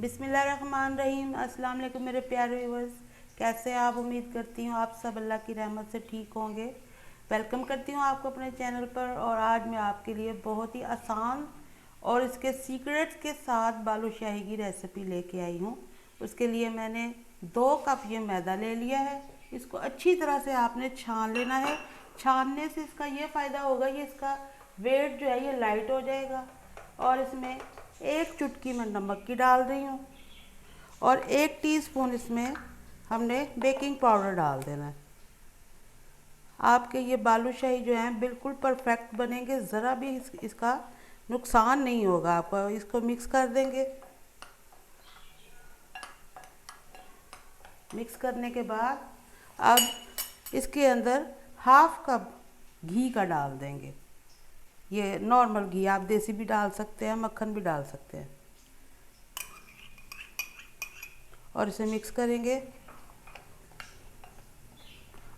बिस्मिल्लाहिर्रहमानिर्रहीम। अस्सलाम वालेकुम मेरे प्यारे व्यूअर्स, कैसे हैं आप? उम्मीद करती हूँ आप सब अल्लाह की रहमत से ठीक होंगे। वेलकम करती हूँ आपको अपने चैनल पर। और आज मैं आपके लिए बहुत ही आसान और इसके सीक्रेट्स के साथ बालूशाही की रेसिपी लेके आई हूँ। उसके लिए मैंने 2 कप ये मैदा ले लिया है। इसको अच्छी तरह से आपने छान लेना है। छानने से इसका ये फ़ायदा होगा, ये इसका वेट जो है ये लाइट हो जाएगा। और इसमें 1 चुटकी मैं नमक की डाल रही हूँ और 1 टीस्पून इसमें हमने बेकिंग पाउडर डाल देना है। आपके ये बालूशाही जो है बिल्कुल परफेक्ट बनेंगे, ज़रा भी इसका नुकसान नहीं होगा आपको। इसको मिक्स कर देंगे। मिक्स करने के बाद अब इसके अंदर हाफ कप घी का डाल देंगे। ये नॉर्मल घी, आप देसी भी डाल सकते हैं, मक्खन भी डाल सकते हैं। और इसे मिक्स करेंगे।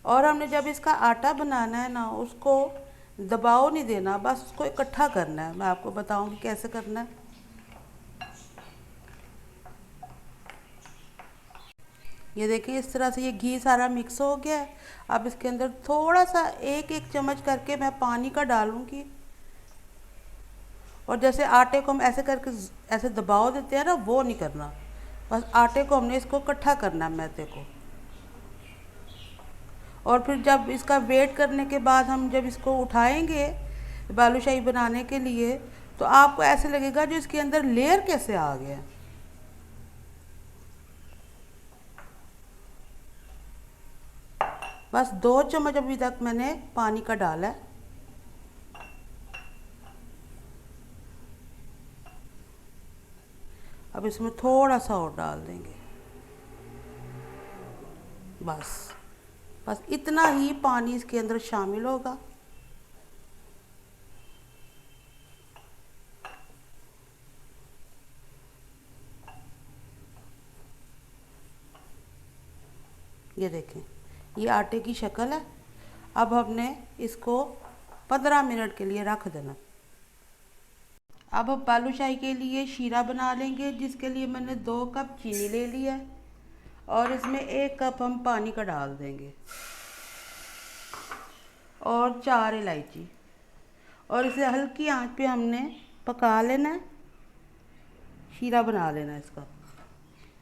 और हमने जब इसका आटा बनाना है ना, उसको दबाव नहीं देना, बस उसको इकट्ठा करना है। मैं आपको बताऊंगी कैसे करना है। ये देखिए, इस तरह से ये घी सारा मिक्स हो गया है। अब इसके अंदर थोड़ा सा 1-1 चम्मच करके मैं पानी का डालूंगी। और जैसे आटे को हम ऐसे करके ऐसे दबाव देते हैं ना, वो नहीं करना। बस आटे को हमने इसको इकट्ठा करना है, मैदे को। और फिर जब इसका वेट करने के बाद हम जब इसको उठाएंगे बालूशाही बनाने के लिए, तो आपको ऐसे लगेगा जो इसके अंदर लेयर कैसे आ गया। बस 2 चम्मच अभी तक मैंने पानी का डाला है। अब इसमें थोड़ा सा और डाल देंगे। बस इतना ही पानी इसके अंदर शामिल होगा। ये देखें, ये आटे की शक्ल है। अब हमने इसको 15 मिनट के लिए रख देना। अब हम बालूशाही के लिए शीरा बना लेंगे, जिसके लिए मैंने 2 कप चीनी ले लिया है और इसमें 1 कप हम पानी का डाल देंगे और 4 इलायची। और इसे हल्की आंच पे हमने पका लेना है, शीरा बना लेना है इसका।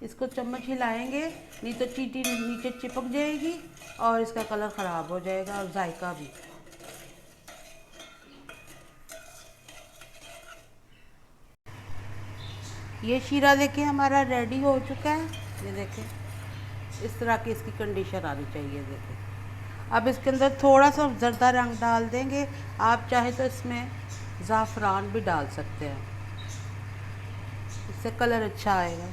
इसको चम्मच हिलाएंगे, नहीं तो चीटी नीचे चिपक जाएगी और इसका कलर ख़राब हो जाएगा और जायका भी। ये शीरा देखिए हमारा रेडी हो चुका है। ये देखें, इस तरह की इसकी कंडीशन आनी चाहिए। देखें, अब इसके अंदर थोड़ा सा जर्दा रंग डाल देंगे। आप चाहे तो इसमें ज़ाफ़रान भी डाल सकते हैं, इससे कलर अच्छा आएगा।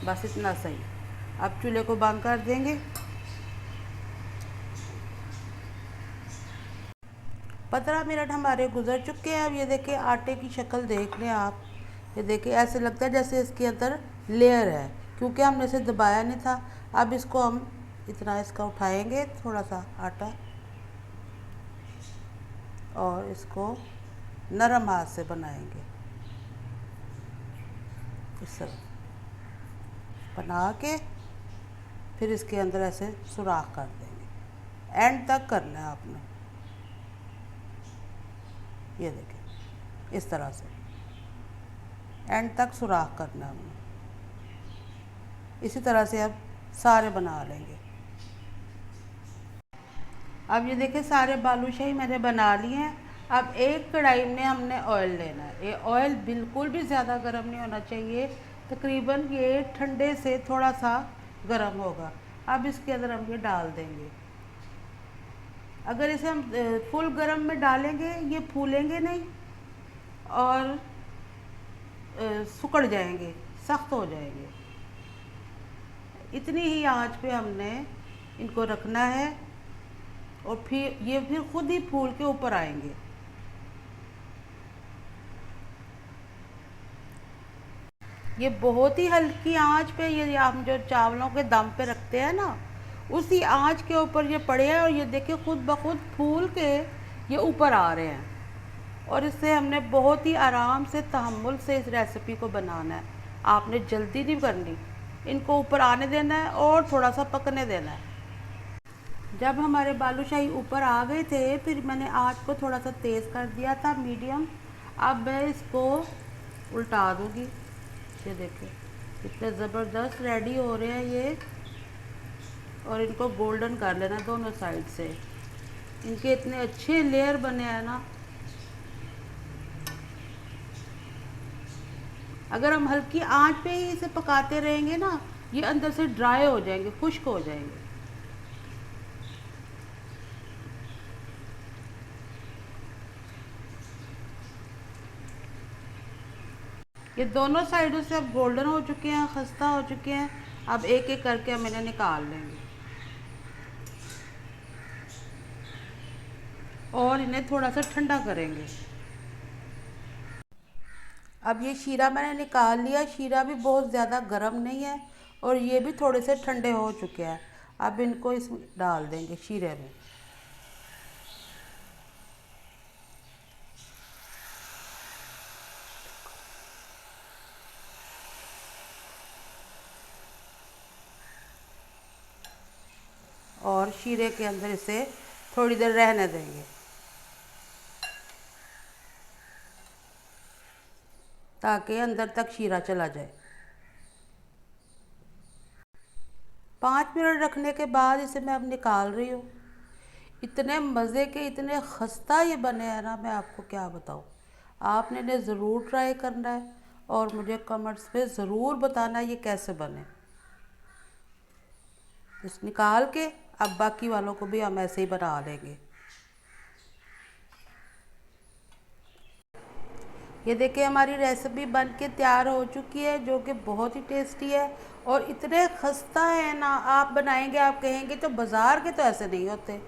बस इतना सही। अब चूल्हे को बंद कर देंगे। 15 मिनट हमारे गुजर चुके हैं। अब ये देखिए, आटे की शक्ल देख लें आप। ये देखिए, ऐसे लगता है जैसे इसके अंदर लेयर है, क्योंकि हमने इसे दबाया नहीं था। अब इसको हम इतना इसका उठाएंगे, थोड़ा सा आटा, और इसको नरम हाथ से बनाएंगे। इस तरह बना के फिर इसके अंदर ऐसे सुराख कर देंगे। एंड तक करना है आपने। ये देखें, इस तरह से एंड तक सुराख करना है हमने। इसी तरह से अब सारे बना लेंगे। अब ये देखिए, सारे बालूशाही मैंने बना लिए हैं। अब एक कढ़ाई में हमने ऑयल लेना है। ये ऑयल बिल्कुल भी ज़्यादा गर्म नहीं होना चाहिए, तकरीबन ये ठंडे से थोड़ा सा गर्म होगा। अब इसके अंदर हम ये डाल देंगे। अगर इसे हम फुल गर्म में डालेंगे, ये फूलेंगे नहीं और सिकुड़ जाएंगे, सख्त हो जाएंगे। इतनी ही आंच पे हमने इनको रखना है और फिर ये खुद ही फूल के ऊपर आएंगे। ये बहुत ही हल्की आंच पे, ये हम जो चावलों के दम पे रखते हैं ना, उसी आंच के ऊपर ये पड़े हैं। और ये देखिए, खुद ब खुद फूल के ये ऊपर आ रहे हैं। और इसे हमने बहुत ही आराम से तहम्मुल से इस रेसिपी को बनाना है। आपने जल्दी नहीं करनी, इनको ऊपर आने देना है और थोड़ा सा पकने देना है। जब हमारे बालूशाही ऊपर आ गए थे, फिर मैंने आँच को थोड़ा सा तेज़ कर दिया था, मीडियम। अब मैं इसको उल्टा दूँगी। ये देखिए कितने ज़बरदस्त रेडी हो रहे हैं ये। और इनको गोल्डन कर लेना दोनों साइड से। इनके इतने अच्छे लेयर बने हैं ना। अगर हम हल्की आंच पे ही इसे पकाते रहेंगे ना, ये अंदर से ड्राई हो जाएंगे, खुश्क हो जाएंगे। ये दोनों साइडों से अब गोल्डन हो चुके हैं, खस्ता हो चुके हैं। अब एक एक करके हम इन्हें निकाल लेंगे और इन्हें थोड़ा सा ठंडा करेंगे। अब ये शीरा मैंने निकाल लिया। शीरा भी बहुत ज़्यादा गर्म नहीं है और ये भी थोड़े से ठंडे हो चुके हैं। अब इनको इसमें डाल देंगे शीरे में। और शीरे के अंदर इसे थोड़ी देर रहने देंगे ताकि अंदर तक शीरा चला जाए। 5 मिनट रखने के बाद इसे मैं अब निकाल रही हूँ। इतने मज़े के, इतने खस्ता ये बने हैं ना, मैं आपको क्या बताऊँ। आपने इन्हें ज़रूर ट्राई करना है और मुझे कमेंट्स पे ज़रूर बताना ये कैसे बने। इस निकाल के अब बाकी वालों को भी हम ऐसे ही बना लेंगे। ये देखिए हमारी रेसिपी बन के तैयार हो चुकी है, जो कि बहुत ही टेस्टी है और इतने खस्ता है ना। आप बनाएंगे, आप कहेंगे तो बाज़ार के तो ऐसे नहीं होते।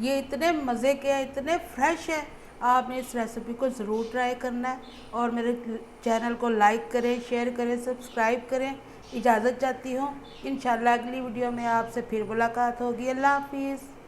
ये इतने मज़े के हैं, इतने फ्रेश हैं। आपने इस रेसिपी को ज़रूर ट्राई करना है और मेरे चैनल को लाइक करें, शेयर करें, सब्सक्राइब करें। इजाज़त चाहती हूँ। इंशाल्लाह अगली वीडियो में आपसे फिर मुलाकात होगी। अल्लाह हाफिज़।